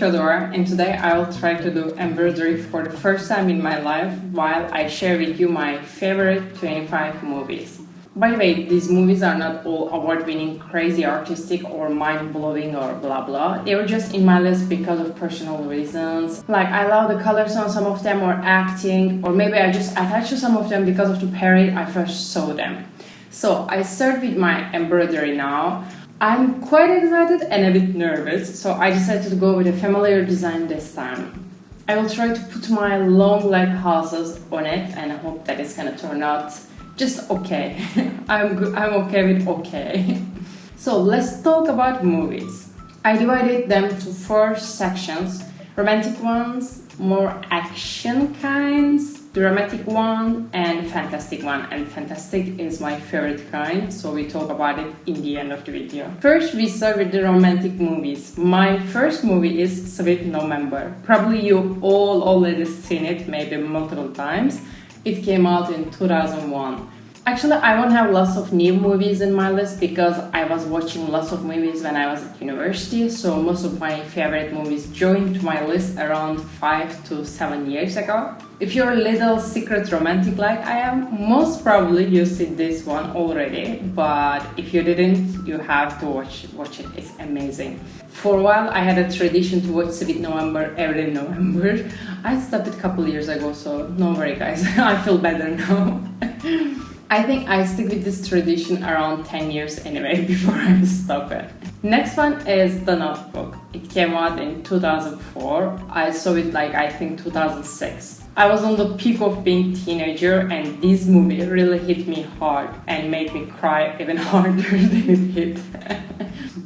Chadora, and today I will try to do embroidery for the first time in my life while I share with you my favorite 25 movies. By the way, these movies are not all award-winning, crazy artistic or mind-blowing or blah blah. They were just in my list because of personal reasons. Like I love the colors on some of them or acting, or maybe I just attached to some of them because of the period I first saw them. So I start with my embroidery now. I'm quite excited and a bit nervous, so I decided to go with a familiar design this time. I will try to put my long leg houses on it and I hope that it's gonna turn out just okay. I'm okay with okay. So let's talk about movies. I divided them to 4 sections: romantic ones, more action kinds, dramatic one, and fantastic one. And fantastic is my favorite kind, so we talk about it in the end of the video. First, we start with the romantic movies. My first movie is Sweet November. Probably you all already seen it, maybe multiple times. It came out in 2001. Actually, I won't have lots of new movies in my list because I was watching lots of movies when I was at university, so most of my favorite movies joined my list around 5 to 7 years ago. If you're a little secret romantic like I am, most probably you see this one already, but if you didn't, you have to watch it. It's amazing. For a while, I had a tradition to watch Sweet November every November. I stopped it a couple years ago, so no worry guys, I feel better now. I think I stick with this tradition around 10 years anyway before I stop it. Next one is The Notebook. It came out in 2004. I saw it I think 2006. I was on the peak of being teenager and this movie really hit me hard and made me cry even harder than it hit.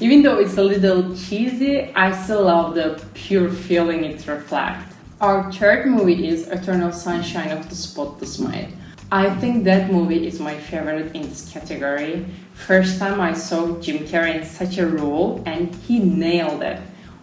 Even though it's a little cheesy, I still love the pure feeling it reflects. Our third movie is Eternal Sunshine of the Spotless Mind. I think that movie is my favorite in this category. First time I saw Jim Carrey in such a role and he nailed it.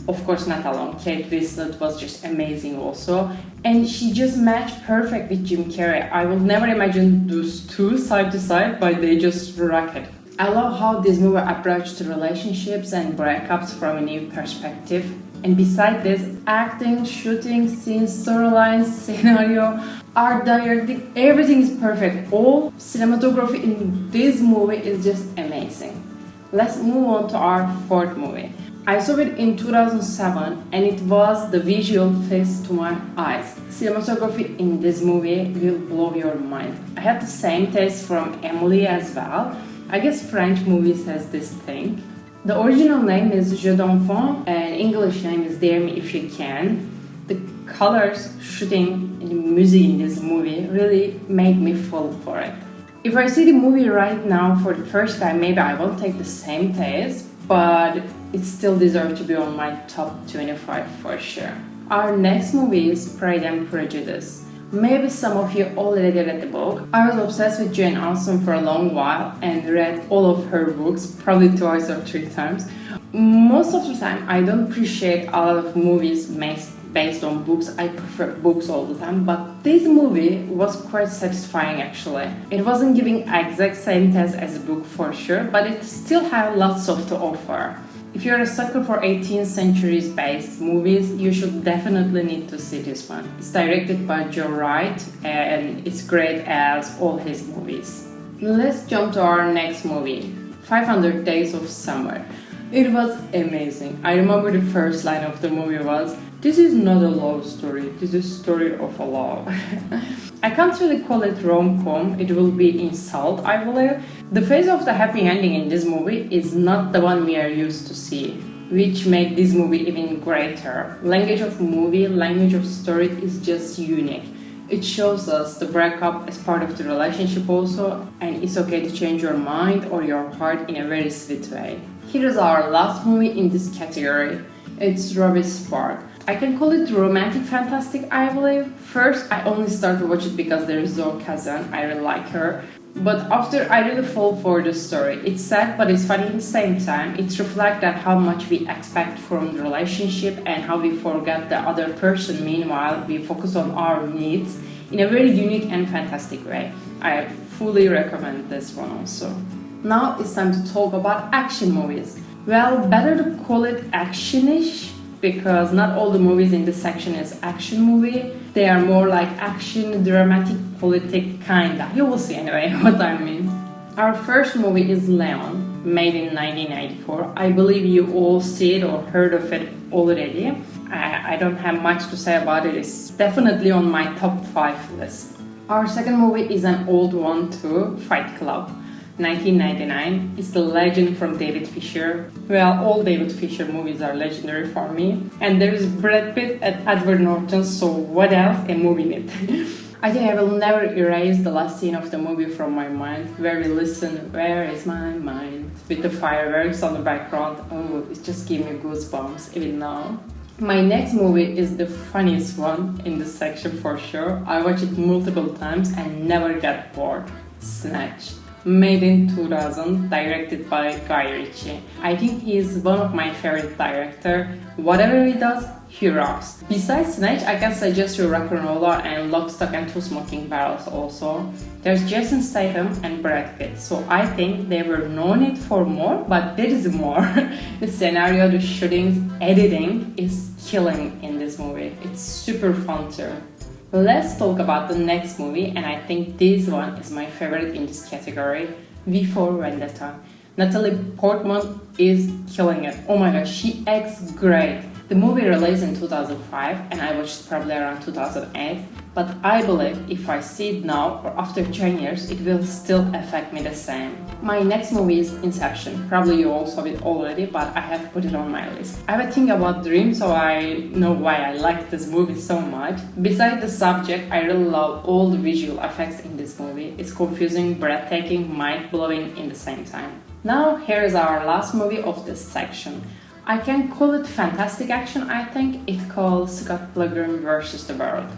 Of course not alone, Kate Winslet was just amazing also. And she just matched perfect with Jim Carrey. I would never imagine those two side to side, but they just rock it. I love how this movie approached relationships and breakups from a new perspective. And besides this, acting, shooting, scenes, storylines, scenario, art directing, everything is perfect. All cinematography in this movie is just amazing. Let's move on to our 4th movie. I saw it in 2007 and it was the visual feast to my eyes. Cinematography in this movie will blow your mind. I had the same taste from Emily as well. I guess French movies has this thing. The original name is Jeux d'enfant and English name is Dare Me If You Can. The colors, shooting, and music in this movie really make me fall for it. If I see the movie right now for the first time, maybe I won't take the same taste, but it still deserves to be on my top 25 for sure. Our next movie is Pride and Prejudice. Maybe some of you already read the book. I was obsessed with Jane Austen for a long while and read all of her books, probably 2 or 3 times. Most of the time, I don't appreciate a lot of movies based on books. I prefer books all the time, but this movie was quite satisfying actually. It wasn't giving exact same taste as the book for sure, but it still had lots of to offer. If you're a sucker for 18th century based movies, you should definitely need to see this one. It's directed by Joe Wright and it's great as all his movies. Let's jump to our next movie, 500 Days of Summer. It was amazing. I remember the first line of the movie was, "This is not a love story, this is a story of a love." I can't really call it rom-com, it will be insult, I believe. The face of the happy ending in this movie is not the one we are used to see, which makes this movie even greater. Language of movie, language of story is just unique. It shows us the breakup as part of the relationship also, and it's okay to change your mind or your heart in a very sweet way. Here is our last movie in this category. It's Ruby Spark. I can call it romantic fantastic, I believe. First, I only started to watch it because there is Zoe Kazan. I really like her. But after, I really fall for the story. It's sad, but it's funny at the same time. It reflects that how much we expect from the relationship and how we forget the other person. Meanwhile, we focus on our needs in a very unique and fantastic way. I fully recommend this one also. Now it's time to talk about action movies. Well, better to call it action-ish because not all the movies in this section is action movie. They are more like action, dramatic, politic kinda. You will see anyway what I mean. Our first movie is Leon, made in 1994. I believe you all see it or heard of it already. I don't have much to say about it. It's definitely on my top 5 list. Our second movie is an old one too, Fight Club, 1999. It's the legend from David Fisher. Well, all David Fisher movies are legendary for me. And there's Brad Pitt and Edward Norton, so what else? A movie in it. I think I will never erase the last scene of the movie from my mind, where we listen, "Where is my mind?" with the fireworks on the background. Oh, it just gave me goosebumps even now. My next movie is the funniest one in this section for sure. I watched it multiple times and never get bored. Snatch. Made in 2000, directed by Guy Ritchie. I think he is one of my favorite directors. Whatever he does, he rocks. Besides Snatch, I can suggest you Rock'n'Roller and Lock, Stock and Two Smoking Barrels also. There's Jason Statham and Brad Pitt, so I think they were known it for more, but there is more. The scenario, the shootings, editing is killing in this movie. It's super fun too. Let's talk about the next movie, and I think this one is my favorite in this category, V for Vendetta. Natalie Portman is killing it. Oh my god, she acts great. The movie released in 2005 and I watched it probably around 2008, but I believe if I see it now or after 10 years, it will still affect me the same. My next movie is Inception. Probably you all saw it already, but I have put it on my list. I have a thing about dreams, so I know why I like this movie so much. Besides the subject, I really love all the visual effects in this movie. It's confusing, breathtaking, mind-blowing in the same time. Now here is our last movie of this section. I can call it fantastic action, I think. It's called Scott Pilgrim vs. the World.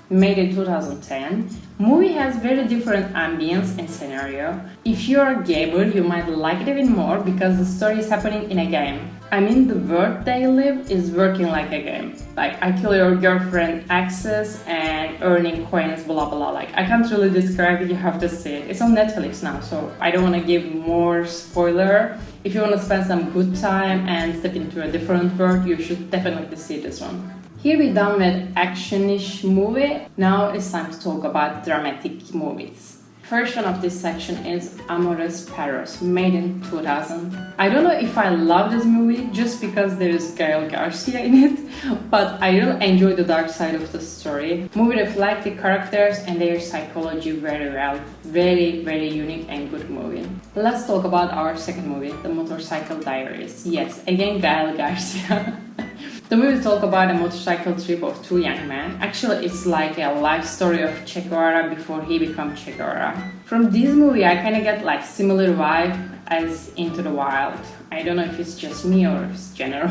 Made in 2010. Movie has very different ambience and scenario. If you're a gamer, you might like it even more because the story is happening in a game. I mean, the world they live is working like a game. Like, I kill your girlfriend, access, and earning coins, blah blah. Like, I can't really describe it, you have to see it. It's on Netflix now, so I don't want to give more spoiler. If you want to spend some good time and step into a different world, you should definitely see this one. Here we're done with action-ish movie. Now it's time to talk about dramatic movies. First one of this section is Amores Perros, made in 2000. I don't know if I love this movie just because there is Gael Garcia in it, but I really enjoy the dark side of the story. Movie reflects the characters and their psychology very well. Very, very unique and good movie. Let's talk about our second movie, The Motorcycle Diaries. Yes, again Gael Garcia. The movie talks about a motorcycle trip of two young men. Actually, it's like a life story of Che Guevara before he became Che Guevara. From this movie, I kind of get like similar vibe as Into the Wild. I don't know if it's just me or if it's general.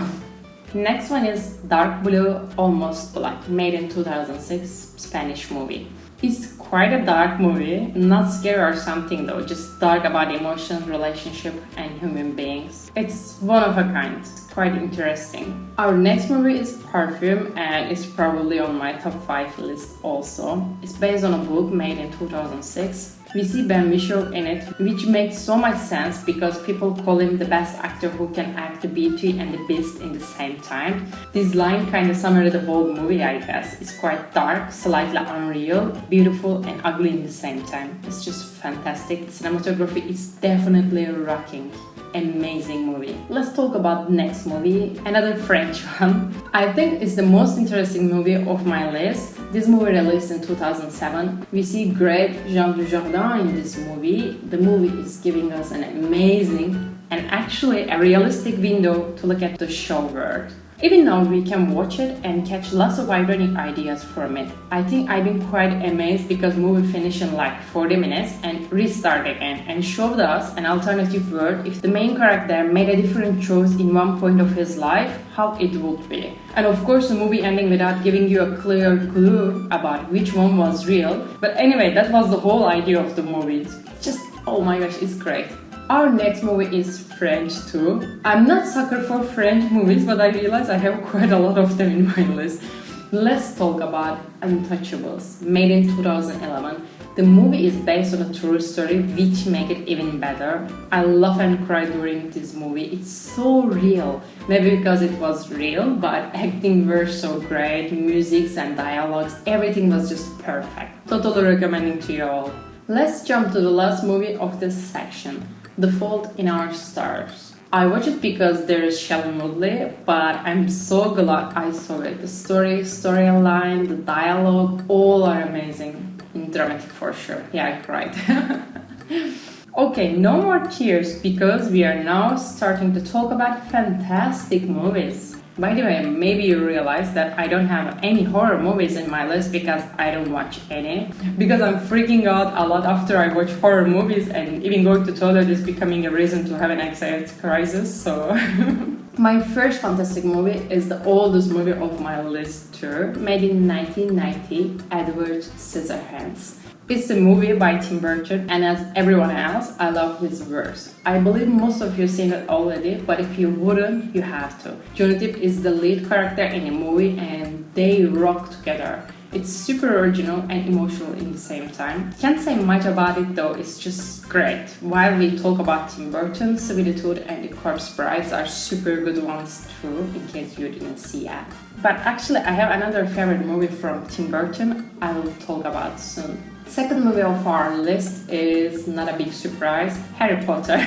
Next one is Dark Blue, Almost Black, made in 2006, Spanish movie. It's quite a dark movie, not scary or something though, just dark about emotion, relationship and human beings. It's one of a kind, quite interesting. Our next movie is Perfume and it's probably on my top 5 list also. It's based on a book made in 2006. We see Ben Whishaw in it, which makes so much sense because people call him the best actor who can act the Beauty and the Beast in the same time. This line kind of summarizes the whole movie, I guess. It's quite dark, slightly unreal, beautiful and ugly in the same time. It's just fantastic. The cinematography is definitely rocking. Amazing movie. Let's talk about the next movie, another French one. I think it's the most interesting movie of my list. This movie released in 2007. We see great Jean Dujardin in this movie. The movie is giving us an amazing and actually a realistic window to look at the show world. Even now we can watch it and catch lots of ironic ideas from it. I think I've been quite amazed because movie finished in like 40 minutes and restart again and showed us an alternative world if the main character made a different choice in one point of his life, how it would be. And of course the movie ending without giving you a clear clue about which one was real. But anyway, that was the whole idea of the movie. It's just, oh my gosh, it's great. Our next movie is French too. I'm not sucker for French movies, but I realize I have quite a lot of them in my list. Let's talk about Untouchables, made in 2011. The movie is based on a true story, which makes it even better. I laugh and cry during this movie. It's so real. Maybe because it was real, but acting were so great, music and dialogues, everything was just perfect. Totally recommending to you all. Let's jump to the last movie of this section, The Fault in Our Stars. I watched it because there is Hellllooooooo Woodley, but I'm so glad I saw it. The storyline, the dialogue, all are amazing. Dramatic for sure. Yeah, I cried. Okay, no more tears because we are now starting to talk about fantastic movies. By the way, maybe you realize that I don't have any horror movies in my list because I don't watch any. Because I'm freaking out a lot after I watch horror movies, and even going to toilet is becoming a reason to have an anxiety crisis, so... My first fantastic movie is the oldest movie of my list too, made in 1990, Edward Scissorhands. It's a movie by Tim Burton, and as everyone else, I love his verse. I believe most of you seen it already, but if you wouldn't, you have to. Johnny Depp is the lead character in the movie and they rock together. It's super original and emotional in the same time. Can't say much about it though, it's just great. While we talk about Tim Burton, Sweetie Tooth and The Corpse Brides are super good ones too, in case you didn't see that. But actually I have another favorite movie from Tim Burton I will talk about soon. Second movie of our list is not a big surprise, Harry Potter.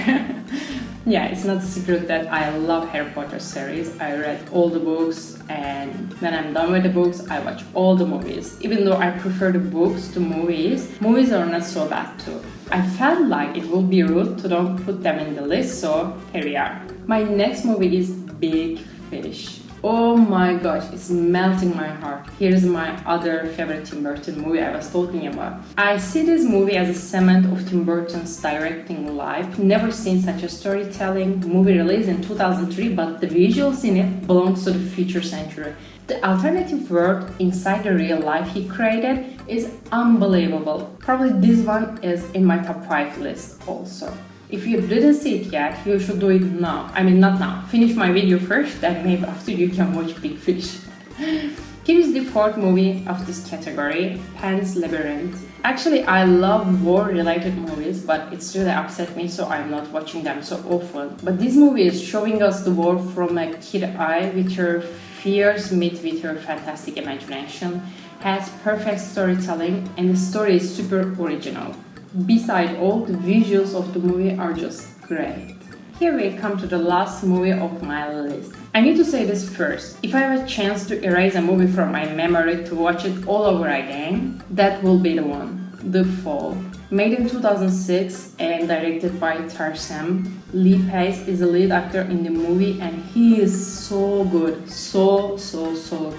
Yeah, it's not a secret that I love Harry Potter series. I read all the books, and when I'm done with the books, I watch all the movies. Even though I prefer the books to movies, movies are not so bad too. I felt like it would be rude to don't put them in the list, so here we are. My next movie is Big Fish. Oh my gosh, it's melting my heart. Here's my other favorite Tim Burton movie I was talking about. I see this movie as a cement of Tim Burton's directing life. Never seen such a storytelling movie released in 2003, but the visuals in it belongs to the future century. The alternative world inside the real life he created is unbelievable. Probably this one is in my top 5 list also. If you didn't see it yet, you should do it now. I mean, not now. Finish my video first, then maybe after you can watch Big Fish. Here is the fourth movie of this category, Pan's Labyrinth. Actually, I love war-related movies, but it's really upset me, so I'm not watching them so often. But this movie is showing us the war from a kid eye with her fears meet with her fantastic imagination, has perfect storytelling, and the story is super original. Beside all, the visuals of the movie are just great. Here we come to the last movie of my list. I need to say this first. If I have a chance to erase a movie from my memory to watch it all over again, that will be the one, The Fall. Made in 2006 and directed by Tarsem, Lee Pace is the lead actor in the movie and he is so good, so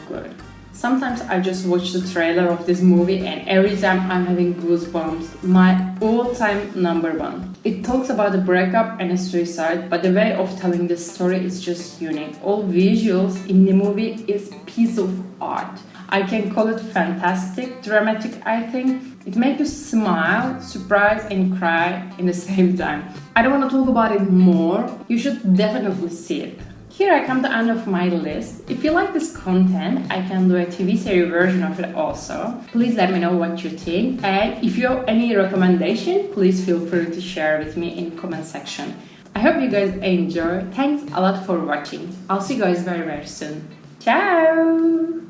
good. Sometimes I just watch the trailer of this movie and every time I'm having goosebumps. My all-time number one. It talks about a breakup and a suicide, but the way of telling the story is just unique. All visuals in the movie is piece of art. I can call it fantastic, dramatic, I think. It makes you smile, surprise and cry in the same time. I don't want to talk about it more. You should definitely see it. Here I come to the end of my list. If you like this content, I can do a TV series version of it also. Please let me know what you think. And if you have any recommendation, please feel free to share with me in the comment section. I hope you guys enjoy. Thanks a lot for watching. I'll see you guys very soon. Ciao!